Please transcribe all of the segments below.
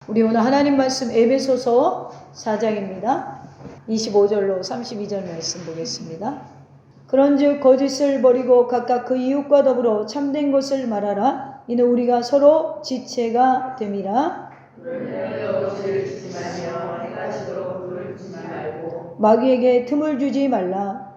우리 오늘 하나님 말씀 에베소서 4장입니다. 25절로 32절 말씀 보겠습니다. 그런즉 거짓을 버리고 각각 그 이웃과 더불어 참된 것을 말하라. 이는 우리가 서로 지체가 됨이라. 마귀에게 틈을 주지 말라.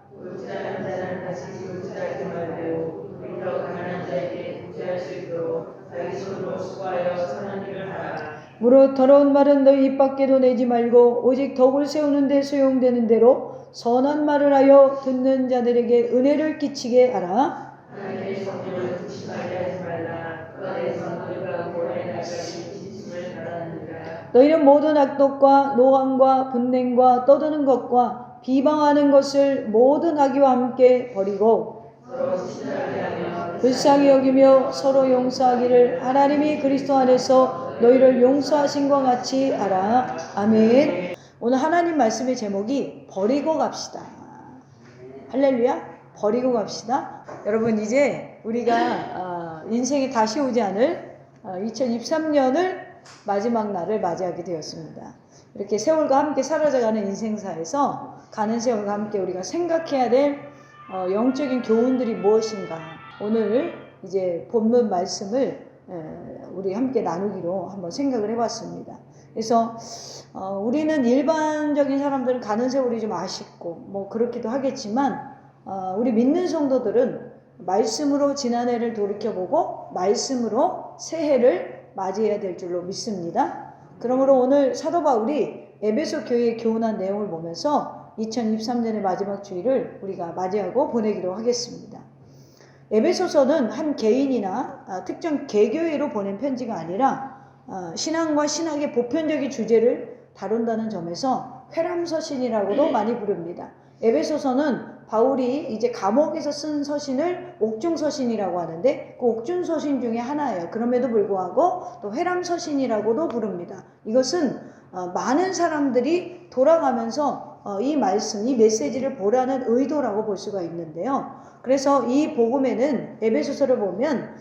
무릇 더러운 말은 너희 입 밖에도 내지 말고 오직 덕을 세우는 데 소용되는 대로 선한 말을 하여 듣는 자들에게 은혜를 끼치게 하라. 너희는 모든 악독과 노함과 분냉과 떠드는 것과 비방하는 것을 모든 악의와 함께 버리고 불쌍히 여기며 서로 용서하기를 하나님이 그리스도 안에서 너희를 용서하신 것 같이 하라. 아멘. 오늘 하나님 말씀의 제목이 버리고 갑시다. 할렐루야. 버리고 갑시다. 여러분, 이제 우리가 인생에 다시 오지 않을 2023년을 마지막 날을 맞이하게 되었습니다. 이렇게 세월과 함께 사라져가는 인생사에서 가는 세월과 함께 우리가 생각해야 될 영적인 교훈들이 무엇인가. 오늘 이제 본문 말씀을 우리 함께 나누기로 한번 생각을 해봤습니다. 그래서 우리는 일반적인 사람들은 가는 세월이 좀 아쉽고 뭐 그렇기도 하겠지만 우리 믿는 성도들은 말씀으로 지난해를 돌이켜보고 말씀으로 새해를 맞이해야 될 줄로 믿습니다. 그러므로 오늘 사도 바울이 에베소 교회에 교훈한 내용을 보면서 2023년의 마지막 주일을 우리가 맞이하고 보내기로 하겠습니다. 에베소서는 한 개인이나 특정 개교회로 보낸 편지가 아니라 신앙과 신학의 보편적인 주제를 다룬다는 점에서 회람서신이라고도 많이 부릅니다. 에베소서는 바울이 이제 감옥에서 쓴 서신을 옥중서신이라고 하는데 그 옥중서신 중에 하나예요. 그럼에도 불구하고 또 회람서신이라고도 부릅니다. 이것은 많은 사람들이 돌아가면서 이 말씀, 이 메시지를 보라는 의도라고 볼 수가 있는데요. 그래서 이 복음에는 에베소서를 보면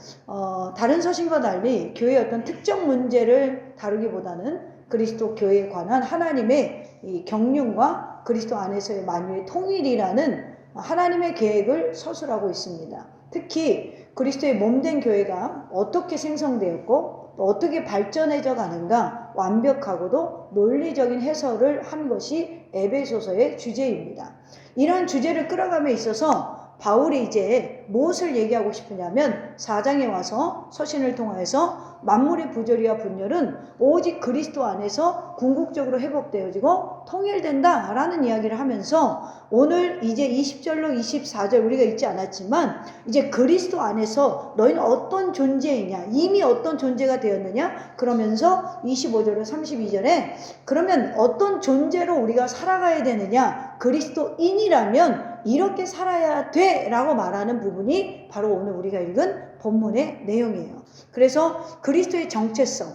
다른 서신과 달리 교회의 어떤 특정 문제를 다루기보다는 그리스도 교회에 관한 하나님의 이 경륜과 그리스도 안에서의 만유의 통일이라는 하나님의 계획을 서술하고 있습니다. 특히 그리스도의 몸된 교회가 어떻게 생성되었고 또 어떻게 발전해져 가는가 완벽하고도 논리적인 해설을 한 것이 에베소서의 주제입니다. 이런 주제를 끌어감에 있어서 바울이 이제 무엇을 얘기하고 싶으냐면 4장에 와서 서신을 통해서 만물의 부조리와 분열은 오직 그리스도 안에서 궁극적으로 회복되어지고 통일된다라는 이야기를 하면서 오늘 이제 20절로 24절 우리가 읽지 않았지만 이제 그리스도 안에서 너희는 어떤 존재이냐, 이미 어떤 존재가 되었느냐, 그러면서 25절로 32절에 그러면 어떤 존재로 우리가 살아가야 되느냐, 그리스도인이라면 이렇게 살아야 돼 라고 말하는 부분이 바로 오늘 우리가 읽은 본문의 내용이에요. 그래서 그리스도의 정체성,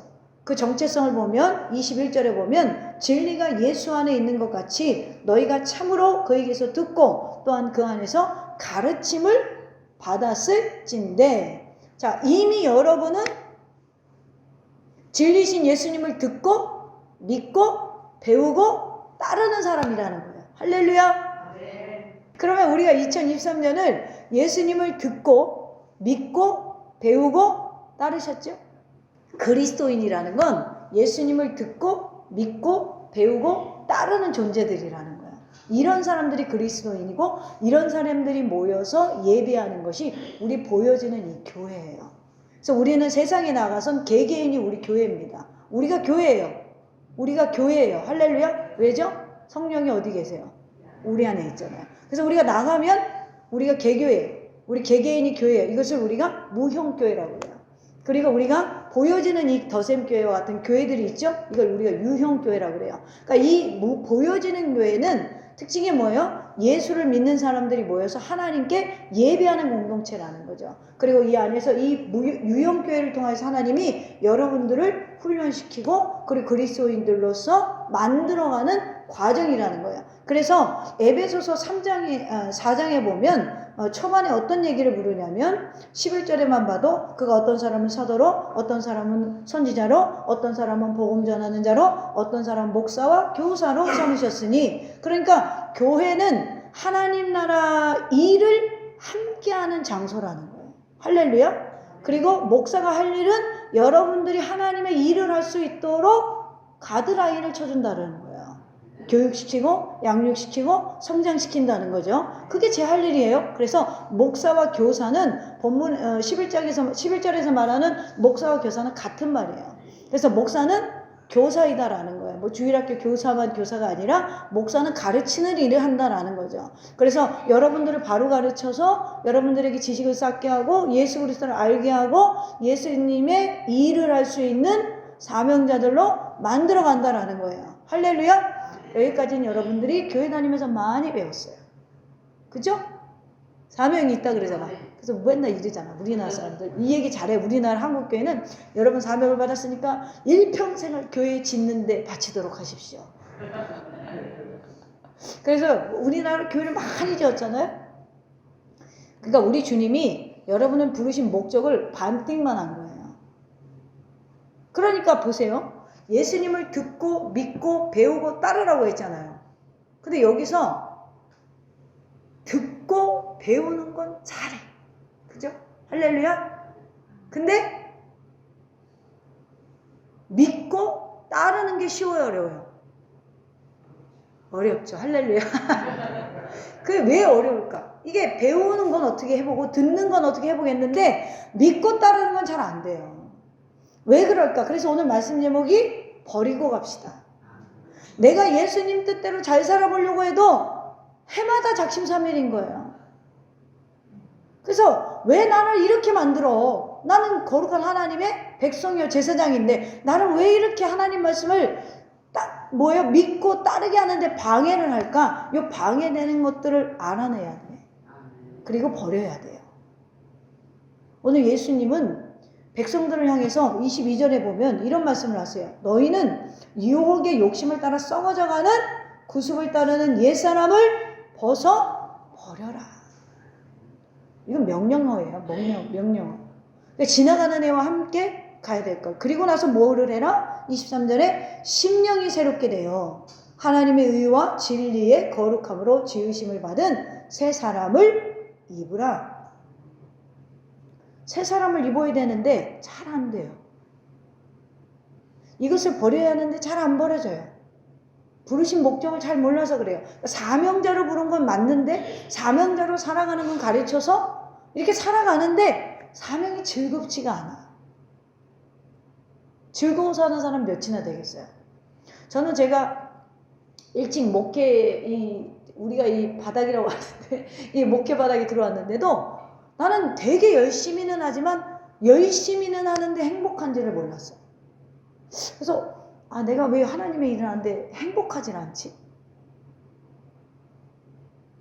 그 정체성을 보면 21절에 보면 진리가 예수 안에 있는 것 같이 너희가 참으로 그에게서 듣고 또한 그 안에서 가르침을 받았을진데, 자, 이미 여러분은 진리신 예수님을 듣고 믿고 배우고 따르는 사람이라는 거예요. 할렐루야. 그러면 우리가 2023년을 예수님을 듣고 믿고 배우고 따르셨죠? 그리스도인이라는 건 예수님을 듣고 믿고 배우고 따르는 존재들이라는 거야. 이런 사람들이 그리스도인이고 이런 사람들이 모여서 예배하는 것이 우리 보여지는 이 교회예요. 그래서 우리는 세상에 나가선 개개인이 우리 교회입니다. 우리가 교회예요. 우리가 교회예요. 할렐루야. 왜죠? 성령이 어디 계세요? 우리 안에 있잖아요. 그래서 우리가 나가면 우리가 개교회, 우리 개개인이 교회예요. 이것을 우리가 무형교회라고 해요. 그리고 우리가 보여지는 이 더샘교회와 같은 교회들이 있죠. 이걸 우리가 유형교회라고 그래요. 그러니까 이 보여지는 교회는 특징이 뭐예요? 예수를 믿는 사람들이 모여서 하나님께 예배하는 공동체라는 거죠. 그리고 이 안에서 이 유형교회를 통해서 하나님이 여러분들을 훈련시키고 그리고 그리스도인들로서 만들어가는 과정이라는 거예요. 그래서 에베소서 4장에 보면 초반에 어떤 얘기를 부르냐면 11절에만 봐도 그가 어떤 사람은 사도로, 어떤 사람은 선지자로, 어떤 사람은 복음 전하는 자로, 어떤 사람은 목사와 교사로 삼으셨으니, 그러니까 교회는 하나님 나라 일을 함께하는 장소라는 거예요. 할렐루야. 그리고 목사가 할 일은 여러분들이 하나님의 일을 할 수 있도록 가드라인을 쳐준다는 거예요. 교육시키고 양육시키고 성장시킨다는 거죠. 그게 제 할 일이에요. 그래서 목사와 교사는 본문 11절에서 말하는 목사와 교사는 같은 말이에요. 그래서 목사는 교사이다라는 거예요. 뭐 주일학교 교사만 교사가 아니라 목사는 가르치는 일을 한다라는 거죠. 그래서 여러분들을 바로 가르쳐서 여러분들에게 지식을 쌓게 하고 예수 그리스도를 알게 하고 예수님의 일을 할 수 있는 사명자들로 만들어 간다라는 거예요. 할렐루야. 여기까지는 여러분들이 교회 다니면서 많이 배웠어요. 그죠? 사명이 있다 그러잖아. 그래서 맨날 이러잖아. 우리나라 사람들. 이 얘기 잘해. 우리나라 한국교회는 여러분 사명을 받았으니까 일평생을 교회 짓는데 바치도록 하십시오. 그래서 우리나라 교회를 많이 지었잖아요. 그러니까 우리 주님이 여러분을 부르신 목적을 반띵만 한 거예요. 그러니까 보세요. 예수님을 듣고 믿고 배우고 따르라고 했잖아요. 근데 여기서 듣고 배우는 건 잘해. 그죠? 할렐루야. 근데 믿고 따르는 게 쉬워요, 어려워요? 어렵죠. 할렐루야. 그게 왜 어려울까? 이게 배우는 건 어떻게 해보고 듣는 건 어떻게 해보겠는데 믿고 따르는 건 잘 안 돼요. 왜 그럴까? 그래서 오늘 말씀 제목이 버리고 갑시다. 내가 예수님 뜻대로 잘 살아보려고 해도 해마다 작심삼일인 거예요. 그래서 왜 나를 이렇게 만들어? 나는 거룩한 하나님의 백성이요 제사장인데 나를 왜 이렇게 하나님 말씀을 믿고 따르게 하는데 방해를 할까? 이 방해되는 것들을 알아내야 돼. 그리고 버려야 돼요. 오늘 예수님은 백성들을 향해서 22절에 보면 이런 말씀을 하세요. 너희는 유혹의 욕심을 따라 썩어져가는 구습을 따르는 옛사람을 벗어 버려라. 이건 명령어예요. 명령어. 그러니까 지나가는 애와 함께 가야 될 걸. 그리고 나서 뭐를 해라? 23절에 심령이 새롭게 되어 하나님의 의와 진리의 거룩함으로 지으심을 받은 새 사람을 입으라. 새 사람을 입어야 되는데 잘 안 돼요. 이것을 버려야 하는데 잘 안 버려져요. 부르신 목적을 잘 몰라서 그래요. 사명자로 부른 건 맞는데 사명자로 살아가는 건 가르쳐서 이렇게 살아가는데 사명이 즐겁지가 않아. 즐거워서 하는 사람 몇이나 되겠어요. 저는 제가 일찍 우리가 이 바닥이라고 하는데 이 목회 바닥에 들어왔는데도 나는 되게 열심히는 하지만 열심히는 하는데 행복한지를 몰랐어요. 그래서 내가 왜 하나님의 일을 하는데 행복하진 않지?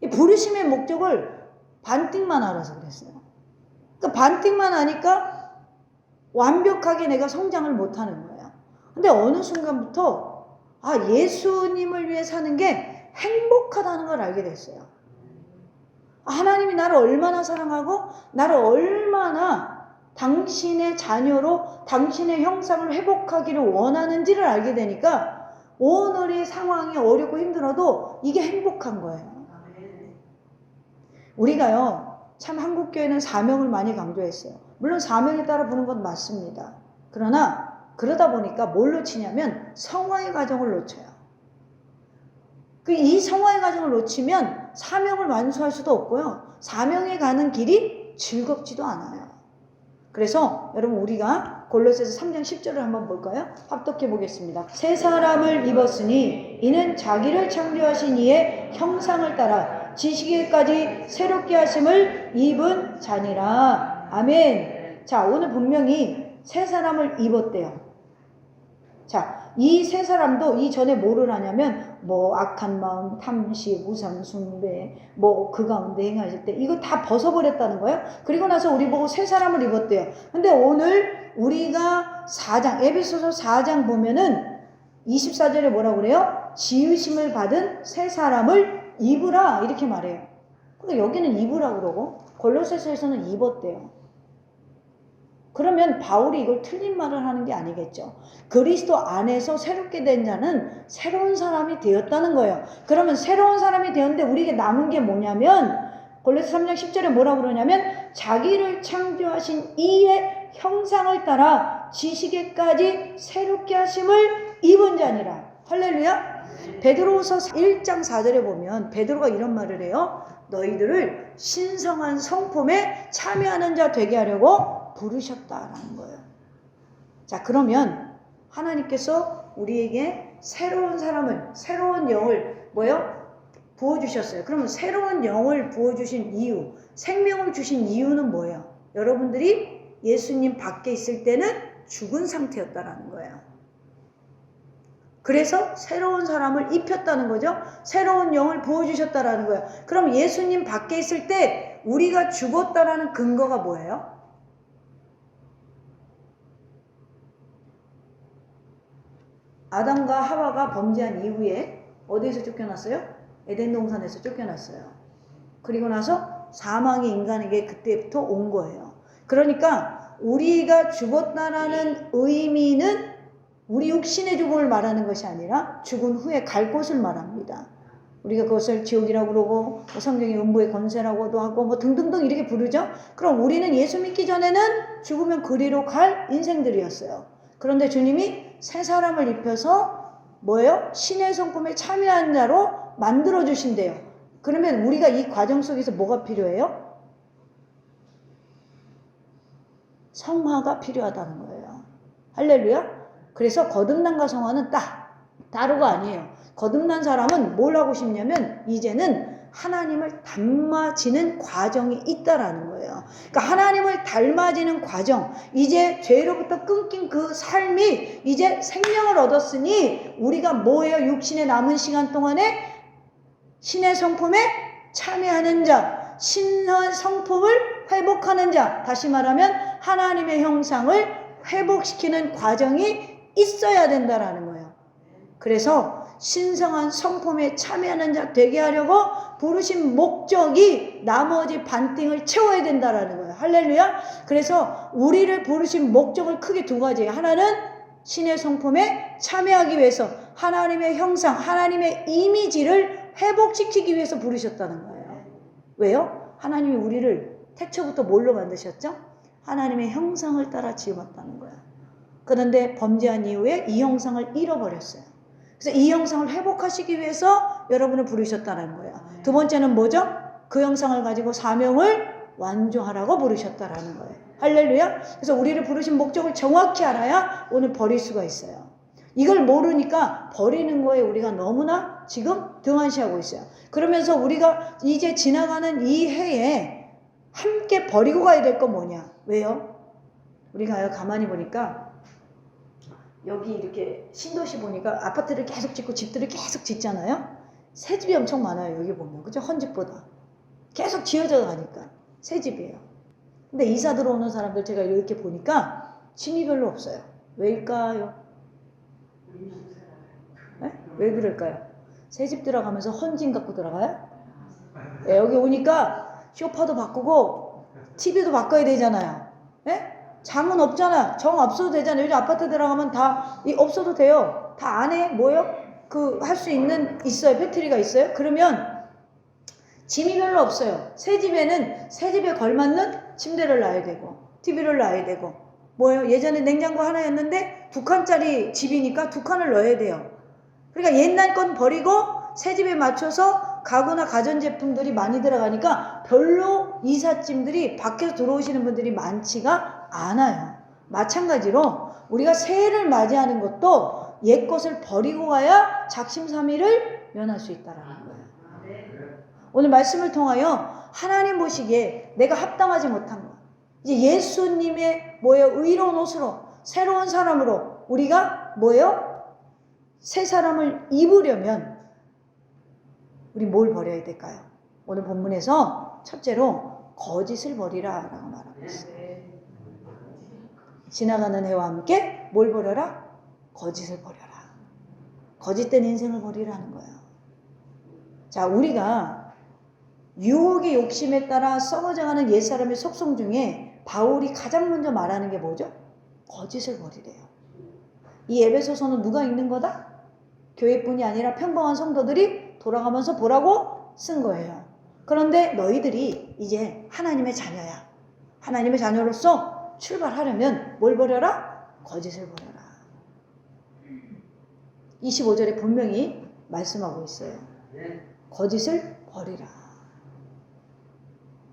이 부르심의 목적을 반띵만 알아서 그랬어요. 그러니까 반띵만 하니까 완벽하게 내가 성장을 못하는 거예요. 근데 어느 순간부터 예수님을 위해 사는 게 행복하다는 걸 알게 됐어요. 하나님이 나를 얼마나 사랑하고 나를 얼마나 당신의 자녀로 당신의 형상을 회복하기를 원하는지를 알게 되니까 오늘의 상황이 어렵고 힘들어도 이게 행복한 거예요. 우리가요, 참 한국교회는 사명을 많이 강조했어요. 물론 사명에 따라 부는 건 맞습니다. 그러다 보니까 뭘 놓치냐면 성화의 과정을 놓쳐요. 이 성화의 과정을 놓치면 사명을 완수할 수도 없고요. 사명에 가는 길이 즐겁지도 않아요. 그래서 여러분 우리가 골로새서 3장 10절을 한번 볼까요? 합독해 보겠습니다. 새 사람을 입었으니 이는 자기를 창조하신 이의 형상을 따라 지식에까지 새롭게 하심을 입은 자니라. 아멘. 자, 오늘 분명히 새 사람을 입었대요. 자, 이 세 사람도 이전에 뭐를 하냐면 악한 마음, 탐시, 우상 숭배 그 가운데 행하실 때 이거 다 벗어버렸다는 거예요. 그리고 나서 우리 보고 새 사람을 입었대요. 근데 오늘 우리가 에베소서 4장 보면은 24절에 뭐라고 그래요? 지으심을 받은 새 사람을 입으라 이렇게 말해요. 그러니까 여기는 입으라고 그러고 골로새서에서는 입었대요. 그러면 바울이 이걸 틀린 말을 하는 게 아니겠죠. 그리스도 안에서 새롭게 된 자는 새로운 사람이 되었다는 거예요. 그러면 새로운 사람이 되었는데 우리에게 남은 게 뭐냐면 골로새 3장 10절에 뭐라고 그러냐면 자기를 창조하신 이의 형상을 따라 지식에까지 새롭게 하심을 입은 자니라. 할렐루야. 베드로후서 1장 4절에 보면 베드로가 이런 말을 해요. 너희들을 신성한 성품에 참여하는 자 되게 하려고 부르셨다라는 거예요. 자, 그러면 하나님께서 우리에게 새로운 사람을, 새로운 영을 부어주셨어요. 그러면 새로운 영을 부어주신 이유, 생명을 주신 이유는 뭐예요? 여러분들이 예수님 밖에 있을 때는 죽은 상태였다라는 거예요. 그래서 새로운 사람을 입혔다는 거죠. 새로운 영을 부어주셨다라는 거예요. 그럼 예수님 밖에 있을 때 우리가 죽었다라는 근거가 뭐예요? 아담과 하와가 범죄한 이후에 어디에서 쫓겨났어요? 에덴 동산에서 쫓겨났어요. 그리고 나서 사망이 인간에게 그때부터 온 거예요. 그러니까 우리가 죽었다라는 의미는 우리 육신의 죽음을 말하는 것이 아니라 죽은 후에 갈 곳을 말합니다. 우리가 그것을 지옥이라고 그러고 성경이 음부의 권세라고도 하고 등등등 이렇게 부르죠. 그럼 우리는 예수 믿기 전에는 죽으면 그리로 갈 인생들이었어요. 그런데 주님이 새 사람을 입혀서 신의 성품에 참여한 자로 만들어 주신대요. 그러면 우리가 이 과정 속에서 뭐가 필요해요? 성화가 필요하다는 거예요. 할렐루야. 그래서 거듭남과 성화는 따로가 아니에요. 거듭난 사람은 뭘 하고 싶냐면 이제는 하나님을 닮아지는 과정이 있다라는 거예요. 그러니까 하나님을 닮아지는 과정, 이제 죄로부터 끊긴 그 삶이 이제 생명을 얻었으니 우리가 육신의 남은 시간 동안에 신의 성품에 참여하는 자, 신의 성품을 회복하는 자, 다시 말하면 하나님의 형상을 회복시키는 과정이 있어야 된다라는 거예요. 그래서 신성한 성품에 참여하는 자 되게 하려고 부르신 목적이 나머지 반띵을 채워야 된다라는 거예요. 할렐루야. 그래서 우리를 부르신 목적을 크게 두 가지예요. 하나는 신의 성품에 참여하기 위해서 하나님의 형상, 하나님의 이미지를 회복시키기 위해서 부르셨다는 거예요. 왜요? 하나님이 우리를 태초부터 뭘로 만드셨죠? 하나님의 형상을 따라 지었다는 거예요. 그런데 범죄한 이후에 이 형상을 잃어버렸어요. 그래서 이 형상을 회복하시기 위해서 여러분을 부르셨다는 거예요. 두 번째는 뭐죠? 그 형상을 가지고 사명을 완주하라고 부르셨다라는 거예요. 할렐루야. 그래서 우리를 부르신 목적을 정확히 알아야 오늘 버릴 수가 있어요. 이걸 모르니까 버리는 거에 우리가 너무나 지금 등한시하고 있어요. 그러면서 우리가 이제 지나가는 이 해에 함께 버리고 가야 될 건 뭐냐? 왜요? 우리가 가만히 보니까 여기 이렇게 신도시 보니까 아파트를 계속 짓고 집들을 계속 짓잖아요. 새 집이 엄청 많아요. 여기 보면. 그죠? 헌집보다. 계속 지어져 가니까. 새 집이에요. 근데 이사 들어오는 사람들 제가 이렇게 보니까 짐이 별로 없어요. 왜일까요? 네? 왜 그럴까요? 새 집 들어가면서 헌짐 갖고 들어가요? 네, 여기 오니까 소파도 바꾸고 TV도 바꿔야 되잖아요. 네? 장은 없잖아. 정 없어도 되잖아. 요즘 아파트 들어가면 다 없어도 돼요. 다 안에 할 수 있어요. 배터리가 있어요. 그러면 짐이 별로 없어요. 새 집에 걸맞는 침대를 놔야 되고 TV를 놔야 되고 예전에 냉장고 하나였는데 2칸짜리 집이니까 2칸을 넣어야 돼요. 그러니까 옛날 건 버리고 새 집에 맞춰서 가구나 가전제품들이 많이 들어가니까 별로 이삿짐들이 밖에서 들어오시는 분들이 많지가 않아요. 마찬가지로 우리가 새해를 맞이하는 것도 옛 것을 버리고 가야 작심삼일을 면할 수 있다는 거예요. 오늘 말씀을 통하여 하나님 보시기에 내가 합당하지 못한 것, 이제 예수님의 의로운 옷으로 새로운 사람으로 우리가 새 사람을 입으려면 우리 뭘 버려야 될까요? 오늘 본문에서 첫째로 거짓을 버리라 라고 말하고 있어요. 지나가는 해와 함께 뭘 버려라? 거짓을 버려라. 거짓된 인생을 버리라는 거예요. 자, 우리가 유혹의 욕심에 따라 썩어져가는 옛사람의 속성 중에 바울이 가장 먼저 말하는 게 뭐죠? 거짓을 버리래요. 이 에베소서는 누가 읽는 거다? 교회뿐이 아니라 평범한 성도들이 돌아가면서 보라고 쓴 거예요. 그런데 너희들이 이제 하나님의 자녀야. 하나님의 자녀로서 출발하려면 뭘 버려라? 거짓을 버려라. 25절에 분명히 말씀하고 있어요. 거짓을 버리라.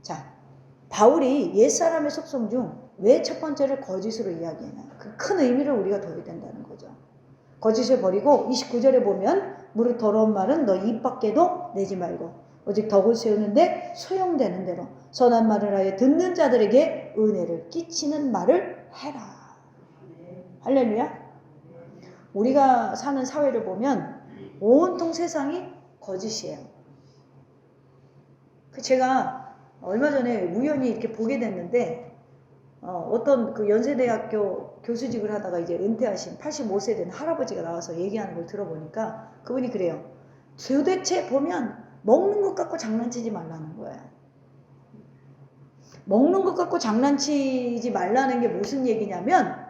자, 바울이 옛사람의 속성 중 왜 첫 번째를 거짓으로 이야기하냐. 그 큰 의미를 우리가 둬야 된다는 거죠. 거짓을 버리고 29절에 보면 무릇 더러운 말은 너 입 밖에도 내지 말고 오직 덕을 세우는데 소용되는 대로 선한 말을 하여 듣는 자들에게 은혜를 끼치는 말을 해라. 할렐루야. 우리가 사는 사회를 보면 온통 세상이 거짓이에요. 제가 얼마 전에 우연히 이렇게 보게 됐는데 어떤 그 연세대학교 교수직을 하다가 이제 은퇴하신 85세 된 할아버지가 나와서 얘기하는 걸 들어보니까 그분이 그래요. 도대체 보면 먹는 것 갖고 장난치지 말라는 거예요. 먹는 것 갖고 장난치지 말라는 게 무슨 얘기냐면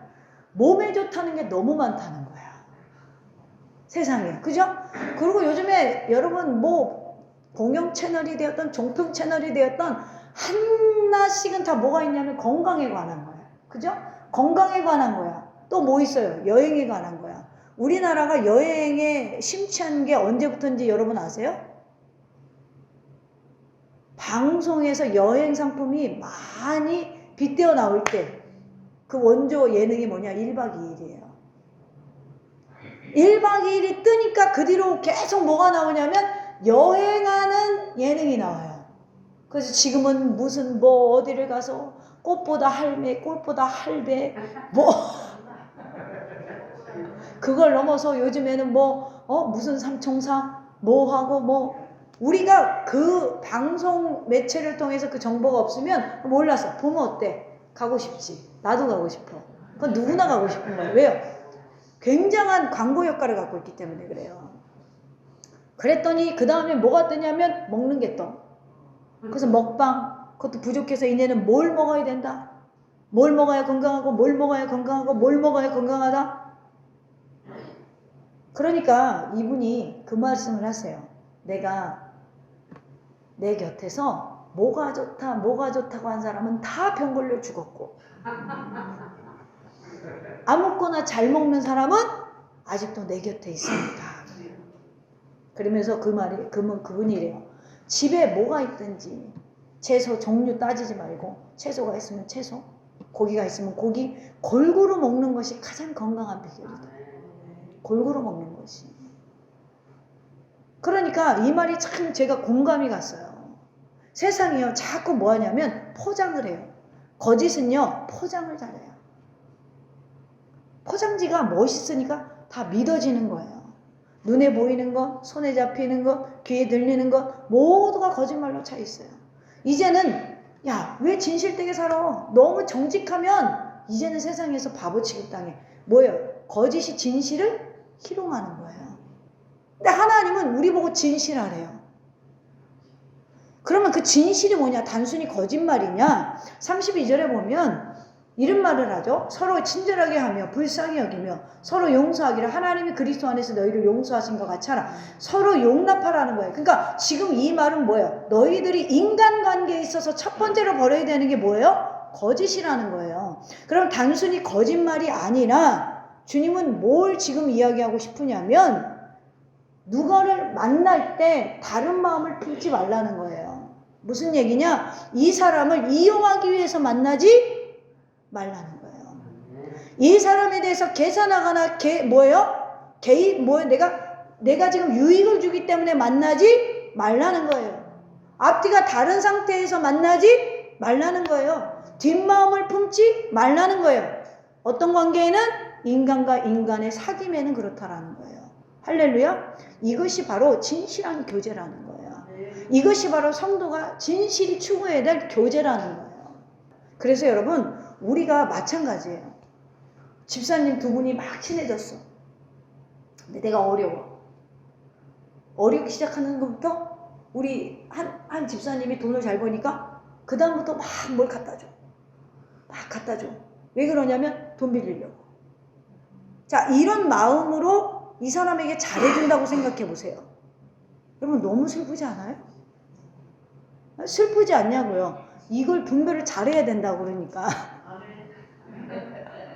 몸에 좋다는 게 너무 많다는 거야. 세상에. 그죠? 그리고 요즘에 여러분 뭐 공영 채널이 되었던 종편 채널이 되었던 하나씩은 다 뭐가 있냐면 건강에 관한 거야. 그죠? 건강에 관한 거야. 또 뭐 있어요? 여행에 관한 거야. 우리나라가 여행에 심취한 게 언제부터인지 여러분 아세요? 방송에서 여행 상품이 많이 빗대어 나올 때 그 원조 예능이 뭐냐? 1박 2일이에요. 1박 2일이 뜨니까 그 뒤로 계속 뭐가 나오냐면 여행하는 예능이 나와요. 그래서 지금은 무슨 뭐 어디를 가서 꽃보다 할매, 꽃보다 할배 뭐 그걸 넘어서 요즘에는 뭐 무슨 삼총사 뭐 하고 뭐 우리가 그 방송 매체를 통해서 그 정보가 없으면 몰라서 보면 어때? 가고 싶지. 나도 가고 싶어. 그건 누구나 가고 싶은 거예요. 왜요? 굉장한 광고 효과를 갖고 있기 때문에 그래요. 그랬더니 그 다음에 뭐가 뜨냐면 먹는 게 떠. 그래서 먹방, 그것도 부족해서 이내는 뭘 먹어야 된다. 뭘 먹어야 건강하고 뭘 먹어야 건강하고 뭘 먹어야 건강하다. 그러니까 이분이 그 말씀을 하세요. 내가 내 곁에서 뭐가 좋다 뭐가 좋다고 한 사람은 다 병 걸려 죽었고 아무거나 잘 먹는 사람은 아직도 내 곁에 있습니다. 그러면서 그 말이 그분이 이래요. 집에 뭐가 있든지 채소 종류 따지지 말고 채소가 있으면 채소, 고기가 있으면 고기 골고루 먹는 것이 가장 건강한 비결이다. 골고루 먹는 것이. 그러니까 이 말이 참 제가 공감이 갔어요. 세상이요 자꾸 뭐 하냐면 포장을 해요. 거짓은요 포장을 잘해요. 포장지가 멋있으니까 다 믿어지는 거예요. 눈에 보이는 것, 손에 잡히는 것, 귀에 들리는 것 모두가 거짓말로 차 있어요. 이제는 야, 왜 진실되게 살아? 너무 정직하면 이제는 세상에서 바보 취급당해. 뭐예요? 거짓이 진실을 희롱하는 거예요. 근데 하나님은 우리 보고 진실하래요. 그러면 그 진실이 뭐냐? 단순히 거짓말이냐? 32절에 보면 이런 말을 하죠. 서로 친절하게 하며 불쌍히 여기며 서로 용서하기를 하나님이 그리스도 안에서 너희를 용서하신 것 같이 하라. 서로 용납하라는 거예요. 그러니까 지금 이 말은 뭐예요? 너희들이 인간관계에 있어서 첫 번째로 버려야 되는 게 뭐예요? 거짓이라는 거예요. 그럼 단순히 거짓말이 아니라 주님은 뭘 지금 이야기하고 싶으냐면 누가를 만날 때 다른 마음을 품지 말라는 거예요. 무슨 얘기냐? 이 사람을 이용하기 위해서 만나지 말라는 거예요. 이 사람에 대해서 계산하거나 내가 지금 유익을 주기 때문에 만나지 말라는 거예요. 앞뒤가 다른 상태에서 만나지 말라는 거예요. 뒷마음을 품지 말라는 거예요. 어떤 관계에는 인간과 인간의 사귐에는 그렇다라는 거예요. 할렐루야. 이것이 바로 진실한 교제라는 거예요. 이것이 바로 성도가 진실이 추구해야 될 교제라는 거예요. 그래서 여러분 우리가 마찬가지예요. 집사님 두 분이 막 친해졌어. 근데 내가 어려워. 어렵기 시작하는 것부터 우리 한 집사님이 돈을 잘 버니까 그 다음부터 막 뭘 갖다 줘. 막 갖다 줘. 왜 그러냐면 돈 빌리려고. 자, 이런 마음으로 이 사람에게 잘해준다고 생각해 보세요. 여러분 너무 슬프지 않아요? 슬프지 않냐고요. 이걸 분별을 잘해야 된다고 그러니까.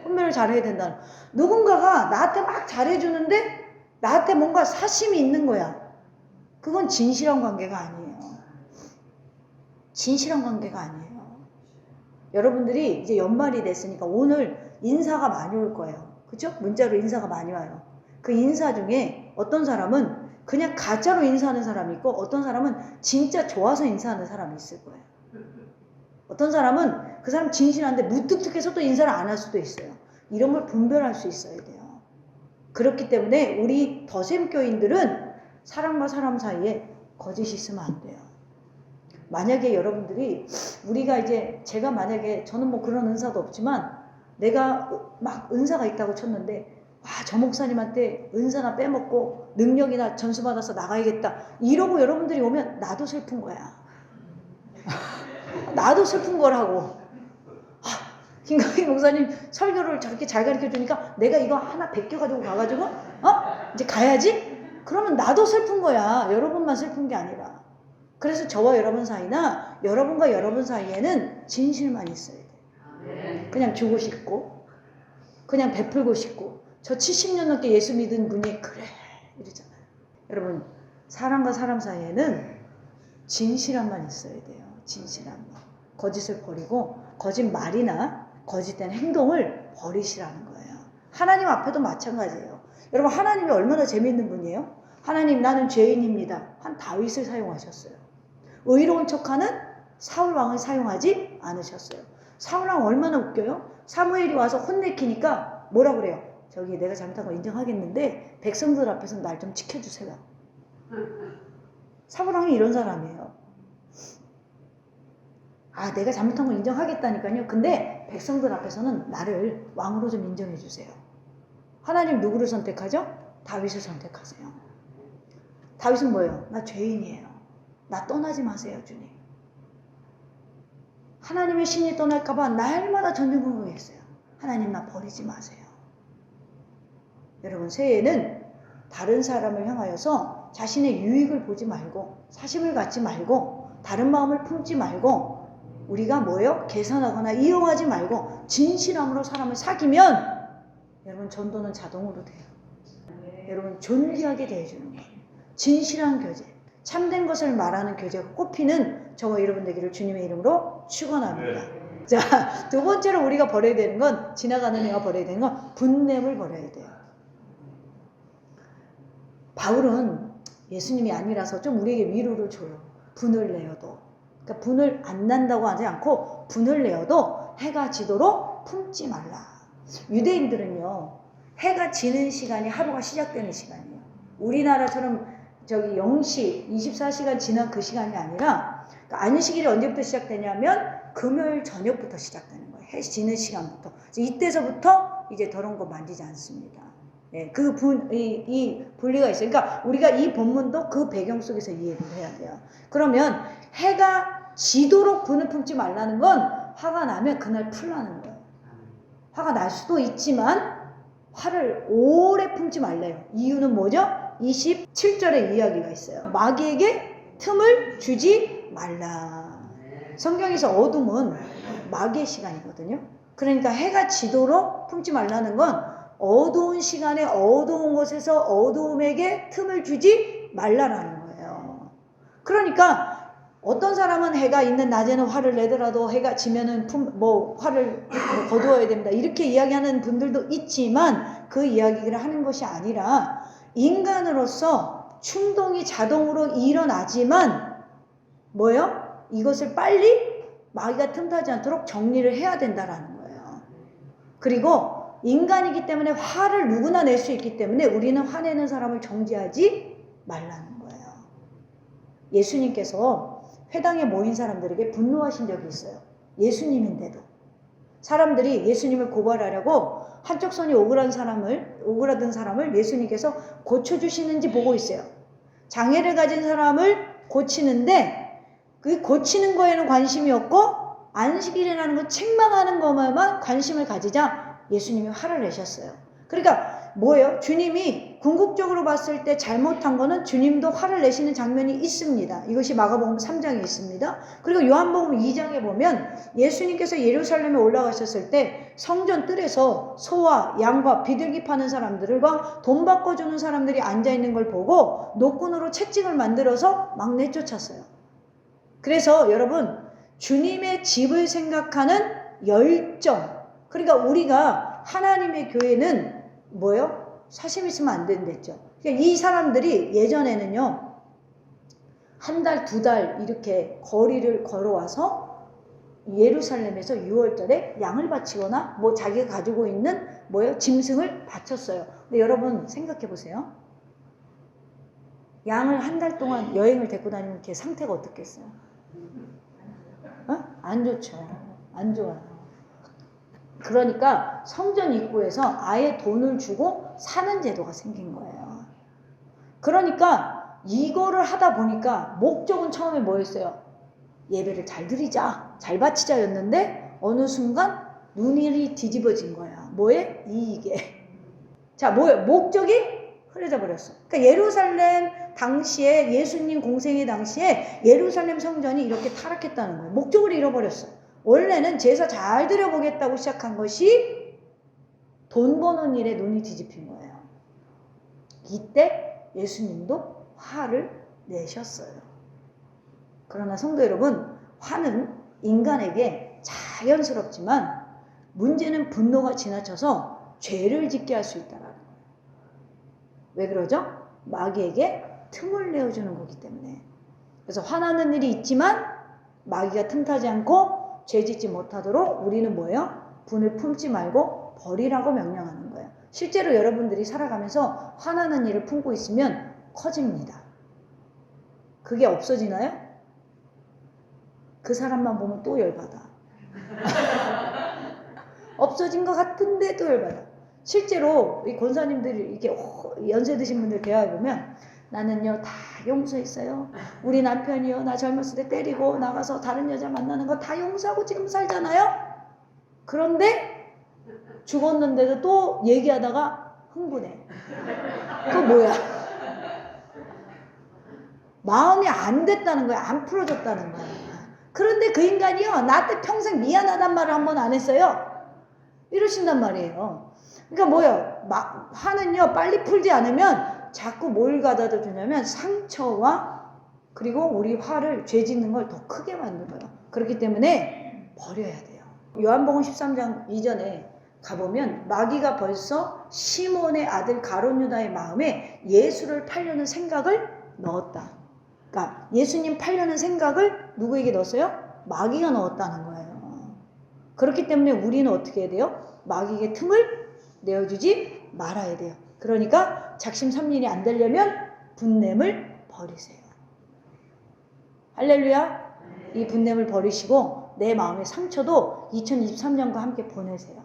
분별을 잘해야 된다. 누군가가 나한테 막 잘해주는데 나한테 뭔가 사심이 있는 거야. 그건 진실한 관계가 아니에요. 진실한 관계가 아니에요. 여러분들이 이제 연말이 됐으니까 오늘 인사가 많이 올 거예요. 그죠? 문자로 인사가 많이 와요. 그 인사 중에 어떤 사람은 그냥 가짜로 인사하는 사람이 있고 어떤 사람은 진짜 좋아서 인사하는 사람이 있을 거예요. 어떤 사람은 그 사람 진실한데 무뚝뚝해서 또 인사를 안 할 수도 있어요. 이런 걸 분별할 수 있어야 돼요. 그렇기 때문에 우리 더샘교인들은 사람과 사람 사이에 거짓이 있으면 안 돼요. 만약에 여러분들이 우리가 이제 제가 만약에 저는 뭐 그런 은사도 없지만 내가 막 은사가 있다고 쳤는데 와, 저 목사님한테 은사나 빼먹고 능력이나 전수 받아서 나가야겠다 이러고 여러분들이 오면 나도 슬픈 거야. 나도 슬픈 거라고. 김강희 목사님 설교를 저렇게 잘 가르쳐 주니까 내가 이거 하나 베껴가지고 가가지고 이제 가야지? 그러면 나도 슬픈 거야. 여러분만 슬픈 게 아니라. 그래서 저와 여러분 사이나 여러분과 여러분 사이에는 진실만 있어야 돼. 그냥 주고 싶고 그냥 베풀고 싶고 저 70년 넘게 예수 믿은 분이 그래 이러잖아요. 여러분 사람과 사람 사이에는 진실함만 있어야 돼요. 진실함만. 거짓을 버리고 거짓말이나 거짓된 행동을 버리시라는 거예요. 하나님 앞에도 마찬가지예요. 여러분 하나님이 얼마나 재미있는 분이에요? 하나님 나는 죄인입니다. 한 다윗을 사용하셨어요. 의로운 척하는 사울 왕을 사용하지 않으셨어요. 사울 왕 얼마나 웃겨요? 사무엘이 와서 혼내키니까 뭐라 그래요? 저기 내가 잘못한 거 인정하겠는데 백성들 앞에서 날 좀 지켜주세요. 사울 왕이 이런 사람이에요. 내가 잘못한 거 인정하겠다니까요. 근데 백성들 앞에서는 나를 왕으로 좀 인정해 주세요. 하나님 누구를 선택하죠? 다윗을 선택하세요. 다윗은 뭐예요? 나 죄인이에요. 나 떠나지 마세요, 주님. 하나님의 신이 떠날까봐 날마다 전전긍긍했어요. 하나님 나 버리지 마세요. 여러분 새해에는 다른 사람을 향하여서 자신의 유익을 보지 말고 사심을 갖지 말고 다른 마음을 품지 말고 우리가 뭐예요? 계산하거나 이용하지 말고 진실함으로 사람을 사귀면 여러분 전도는 자동으로 돼요. 여러분 존귀하게 대해주는 거예요. 진실한 교제, 참된 것을 말하는 교제가 꼽히는 저와 여러분 되기를 주님의 이름으로 축원합니다. 자, 두 번째로 우리가 버려야 되는 건 지나가는 애가 버려야 되는 건 분냄을 버려야 돼요. 바울은 예수님이 아니라서 좀 우리에게 위로를 줘요. 분을 내어도. 그러니까 분을 안 난다고 하지 않고 분을 내어도 해가 지도록 품지 말라. 유대인들은요. 해가 지는 시간이 하루가 시작되는 시간이에요. 우리나라처럼 저기 0시 24시간 지난 그 시간이 아니라 그러니까 안식일이 언제부터 시작되냐면 금요일 저녁부터 시작되는 거예요. 해 지는 시간부터. 이때서부터 이제 더러운 거 만지지 않습니다. 예, 이 분리가 있어요. 그러니까 우리가 이 본문도 그 배경 속에서 이해를 해야 돼요. 그러면 해가 지도록 분을 품지 말라는 건 화가 나면 그날 풀라는 거예요. 화가 날 수도 있지만 화를 오래 품지 말래요. 이유는 뭐죠? 27절에 이야기가 있어요. 마귀에게 틈을 주지 말라. 성경에서 어둠은 마귀의 시간이거든요. 그러니까 해가 지도록 품지 말라는 건 어두운 시간에 어두운 곳에서 어두움에게 틈을 주지 말라라는 거예요. 그러니까 어떤 사람은 해가 있는 낮에는 화를 내더라도 해가 지면은 화를 거두어야 됩니다. 이렇게 이야기하는 분들도 있지만 그 이야기를 하는 것이 아니라 인간으로서 충동이 자동으로 일어나지만 뭐예요? 이것을 빨리 마귀가 틈타지 않도록 정리를 해야 된다라는 거예요. 그리고 인간이기 때문에 화를 누구나 낼 수 있기 때문에 우리는 화내는 사람을 정죄하지 말라는 거예요. 예수님께서 회당에 모인 사람들에게 분노하신 적이 있어요. 예수님인데도. 사람들이 예수님을 고발하려고 한쪽 손이 오그라든 사람을 예수님께서 고쳐주시는지 보고 있어요. 장애를 가진 사람을 고치는데 그 고치는 거에는 관심이 없고 안식일이라는 거 책망하는 것만 관심을 가지자 예수님이 화를 내셨어요. 그러니까 뭐예요? 주님이 궁극적으로 봤을 때 잘못한 거는 주님도 화를 내시는 장면이 있습니다. 이것이 마가복음 3장에 있습니다. 그리고 요한복음 2장에 보면 예수님께서 예루살렘에 올라가셨을 때 성전 뜰에서 소와 양과 비둘기 파는 사람들과 돈 바꿔주는 사람들이 앉아있는 걸 보고 노끈으로 채찍을 만들어서 막 내쫓았어요. 그래서 여러분, 주님의 집을 생각하는 열정, 그러니까 우리가 하나님의 교회는 뭐예요? 사심 있으면 안 된댔죠. 그러니까 이 사람들이 예전에는요, 한 달, 두 달 이렇게 거리를 걸어와서 예루살렘에서 6월절에 양을 바치거나 뭐 자기가 가지고 있는 뭐예요? 짐승을 바쳤어요. 근데 여러분 생각해 보세요. 양을 한 달 동안 여행을 데리고 다니면 걔 상태가 어떻겠어요? 안 좋죠. 안 좋아요. 그러니까 성전 입구에서 아예 돈을 주고 사는 제도가 생긴 거예요. 그러니까 이거를 하다 보니까 목적은 처음에 뭐였어요? 예배를 잘 드리자, 잘 바치자였는데 어느 순간 눈이 뒤집어진 거야. 뭐에? 이익에. 자, 뭐예요? 목적이 흐려져 버렸어. 그러니까 예루살렘 당시에 예수님 공생의 당시에 예루살렘 성전이 이렇게 타락했다는 거예요. 목적을 잃어버렸어. 원래는 제사 잘 드려보겠다고 시작한 것이 돈 버는 일에 눈이 뒤집힌 거예요. 이때 예수님도 화를 내셨어요. 그러나 성도 여러분, 화는 인간에게 자연스럽지만 문제는 분노가 지나쳐서 죄를 짓게 할 수 있다는 거예요. 왜 그러죠? 마귀에게 틈을 내어주는 거기 때문에. 그래서 화나는 일이 있지만 마귀가 틈타지 않고 죄 짓지 못하도록 우리는 뭐예요? 분을 품지 말고 버리라고 명령하는 거예요. 실제로 여러분들이 살아가면서 화나는 일을 품고 있으면 커집니다. 그게 없어지나요? 그 사람만 보면 또 열받아. 없어진 것 같은데 또 열받아. 실제로 이 권사님들이 이렇게 연세 드신 분들 대화해보면 나는요 다 용서했어요. 우리 남편이요 나 젊었을 때 때리고 나가서 다른 여자 만나는 거 다 용서하고 지금 살잖아요. 그런데 죽었는데도 또 얘기하다가 흥분해. 그거 뭐야? 마음이 안 됐다는 거야. 안 풀어졌다는 거야. 그런데 그 인간이요 나한테 평생 미안하단 말을 한 번 안 했어요. 이러신단 말이에요. 그러니까 뭐예요? 화는요 빨리 풀지 않으면 자꾸 뭘 가져다 주냐면 상처와 그리고 우리 화를 죄 짓는 걸 더 크게 만들어요. 그렇기 때문에 버려야 돼요. 요한복음 13장 이전에 가보면 마귀가 벌써 시몬의 아들 가룟 유다의 마음에 예수를 팔려는 생각을 넣었다. 그러니까 예수님 팔려는 생각을 누구에게 넣었어요? 마귀가 넣었다는 거예요. 그렇기 때문에 우리는 어떻게 해야 돼요? 마귀에게 틈을 내어주지 말아야 돼요. 그러니까 작심삼일이 안 되려면 분냄을 버리세요. 할렐루야. 이 분냄을 버리시고 내 마음의 상처도 2023년과 함께 보내세요.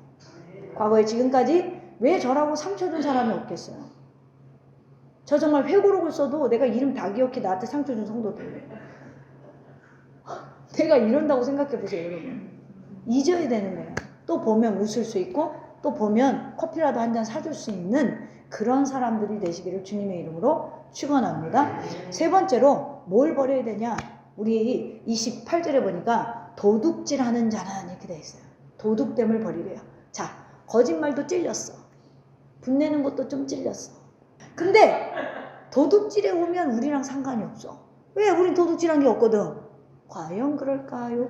과거에 지금까지 왜 저라고 상처 준 사람이 없겠어요? 저 정말 회고록을 써도 내가 이름 다 기억해. 나한테 상처 준 성도들. 내가 이런다고 생각해 보세요, 여러분. 잊어야 되는 거예요. 또 보면 웃을 수 있고 또 보면 커피라도 한 잔 사줄 수 있는 그런 사람들이 되시기를 주님의 이름으로 축원합니다. 세 번째로 뭘 버려야 되냐? 우리 28절에 보니까 도둑질하는 자는 이렇게 돼 있어요. 도둑됨을 버리래요. 자, 거짓말도 찔렸어. 분내는 것도 좀 찔렸어. 근데 도둑질에 오면 우리랑 상관이 없어. 왜? 우린 도둑질한 게 없거든. 과연 그럴까요?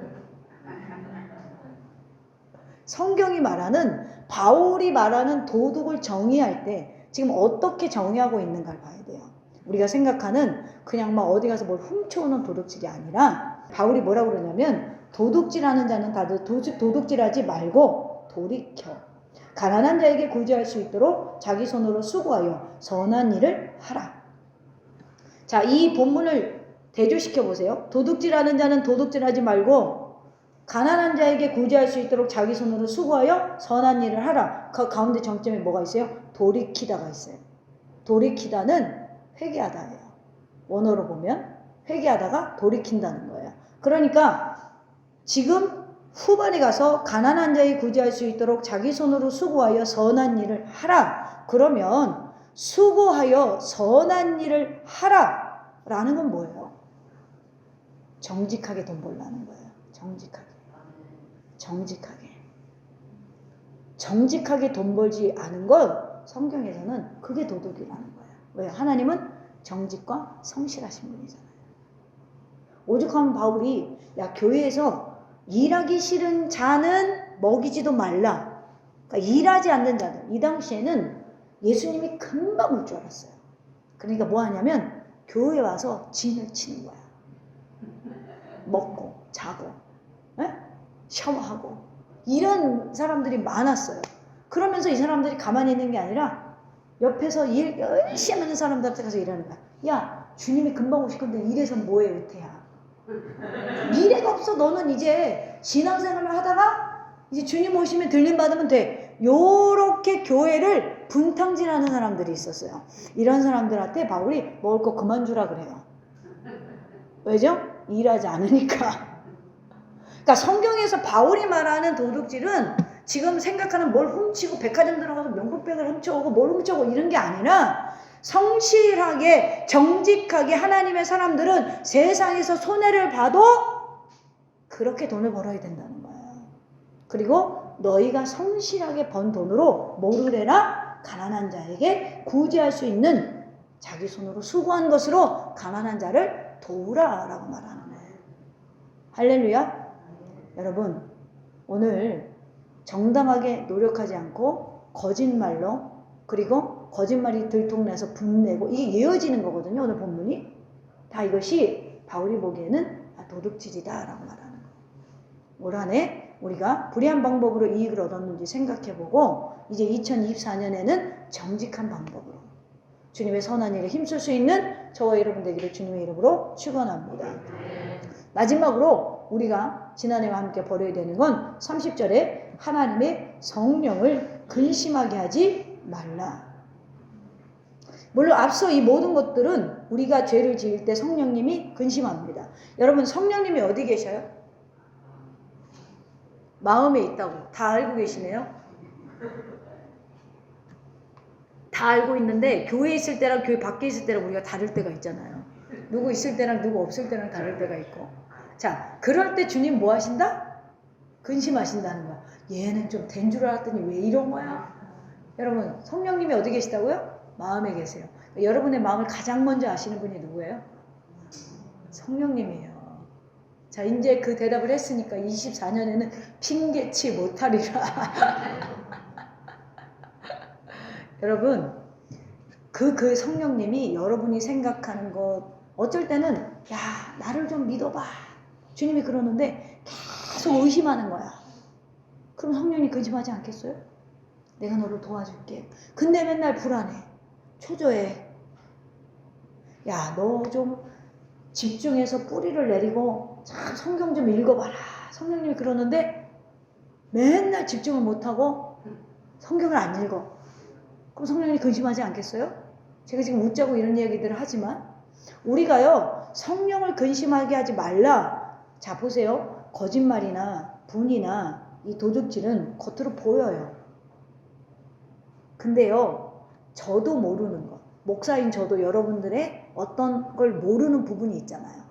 성경이 말하는 바울이 말하는 도둑을 정의할 때 지금 어떻게 정의하고 있는가를 봐야 돼요. 우리가 생각하는 그냥 막 어디 가서 뭘 훔쳐오는 도둑질이 아니라 바울이 뭐라고 그러냐면 도둑질하는 자는 다들 도둑질하지 말고 돌이켜 가난한 자에게 구제할 수 있도록 자기 손으로 수고하여 선한 일을 하라. 자, 이 본문을 대조시켜 보세요. 도둑질하는 자는 도둑질하지 말고 가난한 자에게 구제할 수 있도록 자기 손으로 수고하여 선한 일을 하라. 그 가운데 정점에 뭐가 있어요? 돌이키다가 있어요. 돌이키다는 회개하다예요. 원어로 보면 회개하다가 돌이킨다는 거예요. 그러니까 지금 후반에 가서 가난한 자에 구제할 수 있도록 자기 손으로 수고하여 선한 일을 하라. 그러면 수고하여 선한 일을 하라 라는 건 뭐예요? 정직하게 돈 벌라는 거예요. 정직하게 돈 벌지 않은 걸 성경에서는 그게 도둑이라는 거예요. 왜? 하나님은 정직과 성실하신 분이잖아요. 오죽하면 바울이 야 교회에서 일하기 싫은 자는 먹이지도 말라. 그러니까 일하지 않는 자들. 이 당시에는 예수님이 금방 올 줄 알았어요. 그러니까 뭐 하냐면 교회에 와서 진을 치는 거야. 먹고 자고 에? 샤워하고 이런 사람들이 많았어요. 그러면서 이 사람들이 가만히 있는 게 아니라 옆에서 일 열심히 하는 사람들한테 가서 일하는 거야. 야 주님이 금방 오실 건데 일해서 뭐해 의태야. 미래가 없어. 너는 이제 신앙생활을 하다가 이제 주님 오시면 들림 받으면 돼. 요렇게 교회를 분탕질하는 사람들이 있었어요. 이런 사람들한테 바울이 먹을 거 그만 주라 그래요. 왜죠? 일하지 않으니까. 그러니까 성경에서 바울이 말하는 도둑질은 지금 생각하는 뭘 훔치고 백화점 들어가서 명품백을 훔쳐오고 뭘 훔쳐오고 이런 게 아니라 성실하게 정직하게 하나님의 사람들은 세상에서 손해를 봐도 그렇게 돈을 벌어야 된다는 거예요. 그리고 너희가 성실하게 번 돈으로 뭐를 해라? 가난한 자에게 구제할 수 있는 자기 손으로 수고한 것으로 가난한 자를 도우라 라고 말하는 거예요. 할렐루야. 여러분 오늘 정당하게 노력하지 않고 거짓말로 그리고 거짓말이 들통나서 분내고 이게 이어지는 거거든요. 오늘 본문이 다 이것이 바울이 보기에는 도둑질이다 라고 말하는 거예요. 올 한 해 우리가 불의한 방법으로 이익을 얻었는지 생각해보고 이제 2024년에는 정직한 방법으로 주님의 선한 일에 힘쓸 수 있는 저와 여러분 되기를 주님의 이름으로 축원합니다. 마지막으로 우리가 지난해와 함께 버려야 되는 건 30절에 하나님의 성령을 근심하게 하지 말라. 물론 앞서 이 모든 것들은 우리가 죄를 지을 때 성령님이 근심합니다. 여러분 성령님이 어디 계셔요? 마음에 있다고 다 알고 계시네요. 다 알고 있는데 교회에 있을 때랑 교회 밖에 있을 때랑 우리가 다를 때가 있잖아요. 누구 있을 때랑 누구 없을 때랑 다를 때가 있고. 자, 그럴 때 주님 뭐 하신다? 근심하신다는 거야. 얘는 좀 된 줄 알았더니 왜 이런 거야? 여러분 성령님이 어디 계시다고요? 마음에 계세요. 여러분의 마음을 가장 먼저 아시는 분이 누구예요? 성령님이에요. 자, 이제 그 대답을 했으니까 24년에는 핑계치 못하리라. 여러분 그 성령님이 여러분이 생각하는 것 어쩔 때는 야 나를 좀 믿어봐 주님이 그러는데 계속 의심하는 거야. 그럼 성령이 근심하지 않겠어요? 내가 너를 도와줄게. 근데 맨날 불안해. 초조해. 야 너 좀 집중해서 뿌리를 내리고 참 성경 좀 읽어봐라. 성령님이 그러는데 맨날 집중을 못하고 성경을 안 읽어. 그럼 성령이 근심하지 않겠어요? 제가 지금 웃자고 이런 이야기들을 하지만 우리가요 성령을 근심하게 하지 말라. 자 보세요. 거짓말이나 분이나 이 도둑질은 겉으로 보여요. 근데요 저도 모르는 것, 목사인 저도 여러분들의 어떤 걸 모르는 부분이 있잖아요.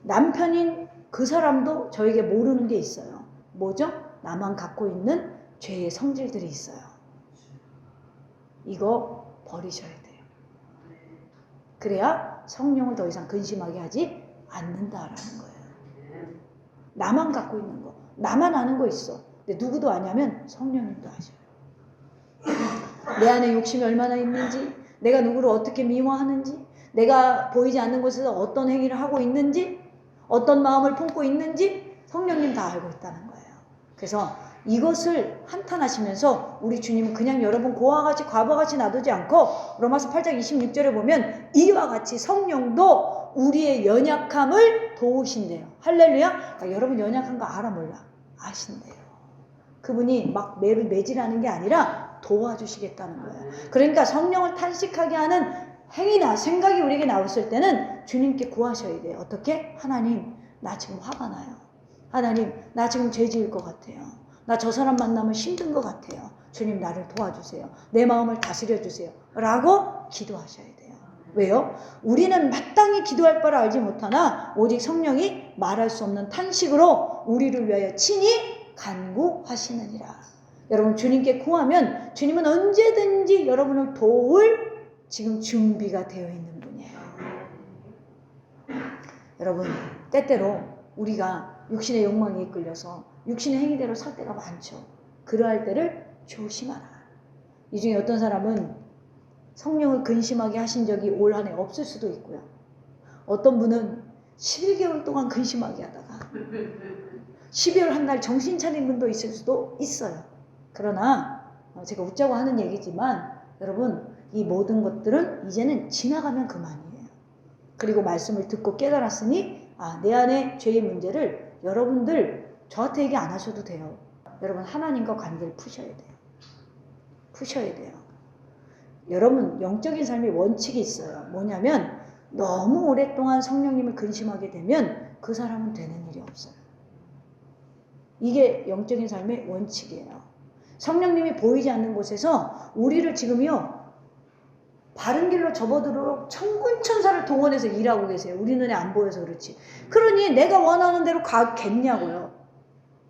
남편인 그 사람도 저에게 모르는 게 있어요. 뭐죠? 나만 갖고 있는 죄의 성질들이 있어요. 이거 버리셔야 돼요. 그래야 성령을 더 이상 근심하게 하지 않는다라는 거예요. 나만 갖고 있는 거, 나만 아는 거 있어. 근데 누구도 아냐면 성령님도 아셔요. 내 안에 욕심이 얼마나 있는지, 내가 누구를 어떻게 미워하는지, 내가 보이지 않는 곳에서 어떤 행위를 하고 있는지, 어떤 마음을 품고 있는지 성령님 다 알고 있다는 거예요. 그래서 이것을 한탄하시면서 우리 주님은 그냥 여러분 고와 같이 과부같이 놔두지 않고 로마서 8장 26절에 보면 이와 같이 성령도 우리의 연약함을 도우신대요. 할렐루야. 그러니까 여러분 연약한 거 알아 몰라? 아신대요. 그분이 막 매질하는 게 아니라 도와주시겠다는 거예요. 그러니까 성령을 탄식하게 하는 행위나 생각이 우리에게 나왔을 때는 주님께 구하셔야 돼요. 어떻게? 하나님, 나 지금 화가 나요. 하나님, 나 지금 죄 지을 것 같아요. 나 저 사람 만나면 힘든 것 같아요. 주님, 나를 도와주세요. 내 마음을 다스려 주세요. 라고 기도하셔야 돼요. 왜요? 우리는 마땅히 기도할 바를 알지 못하나 오직 성령이 말할 수 없는 탄식으로 우리를 위하여 친히 간구하시느니라. 여러분, 주님께 구하면 주님은 언제든지 여러분을 도울 지금 준비가 되어 있는 분이에요. 여러분, 때때로 우리가 육신의 욕망에 이끌려서 육신의 행위대로 살 때가 많죠. 그러할 때를 조심하라. 이 중에 어떤 사람은 성령을 근심하게 하신 적이 올 한 해 없을 수도 있고요. 어떤 분은 11개월 동안 근심하게 하다가 12월 한 달 정신 차린 분도 있을 수도 있어요. 그러나 제가 웃자고 하는 얘기지만 여러분, 이 모든 것들은 이제는 지나가면 그만이에요. 그리고 말씀을 듣고 깨달았으니 내 안에 죄의 문제를 여러분들 저한테 얘기 안 하셔도 돼요. 여러분, 하나님과 관계를 푸셔야 돼요. 푸셔야 돼요. 여러분, 영적인 삶의 원칙이 있어요. 뭐냐면 너무 오랫동안 성령님을 근심하게 되면 그 사람은 되는 일이 없어요. 이게 영적인 삶의 원칙이에요. 성령님이 보이지 않는 곳에서 우리를 지금요, 바른 길로 접어들도록 천군천사를 동원해서 일하고 계세요. 우리 눈에 안 보여서 그렇지. 그러니 내가 원하는 대로 가겠냐고요.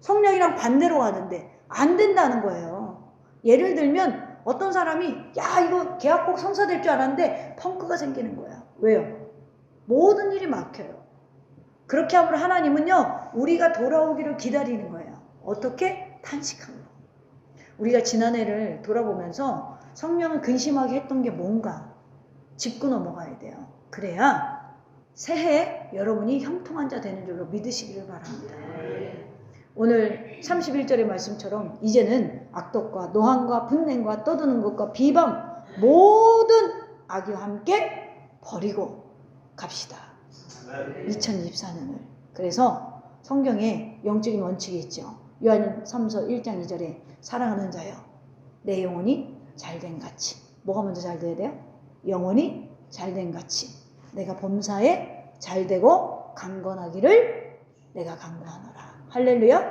성령이랑 반대로 가는데 안 된다는 거예요. 예를 들면 어떤 사람이 이거 계약 꼭 성사될 줄 알았는데 펑크가 생기는 거야. 왜요? 모든 일이 막혀요. 그렇게 함으로 하나님은요, 우리가 돌아오기를 기다리는 거예요. 어떻게? 탄식함으로. 우리가 지난해를 돌아보면서 성령을 근심하게 했던 게 뭔가 짚고 넘어가야 돼요. 그래야 새해에 여러분이 형통한 자 되는 줄로 믿으시기를 바랍니다. 오늘 31절의 말씀처럼 이제는 악독과 노함과 분냉과 떠드는 것과 비방 모든 악의와 함께 버리고 갑시다. 2024년을. 그래서 성경에 영적인 원칙이 있죠. 요한삼서 1장 2절에 사랑하는 자여, 내 영혼이 잘된 같이. 뭐가 먼저 잘 돼야 돼요? 영혼이 잘된 같이 내가 범사에 잘되고 강건하기를 내가 간구하노라. 할렐루야.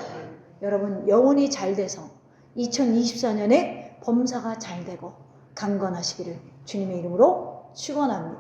여러분, 영혼이 잘돼서 2024년에 범사가 잘되고 강건하시기를 주님의 이름으로 축원합니다.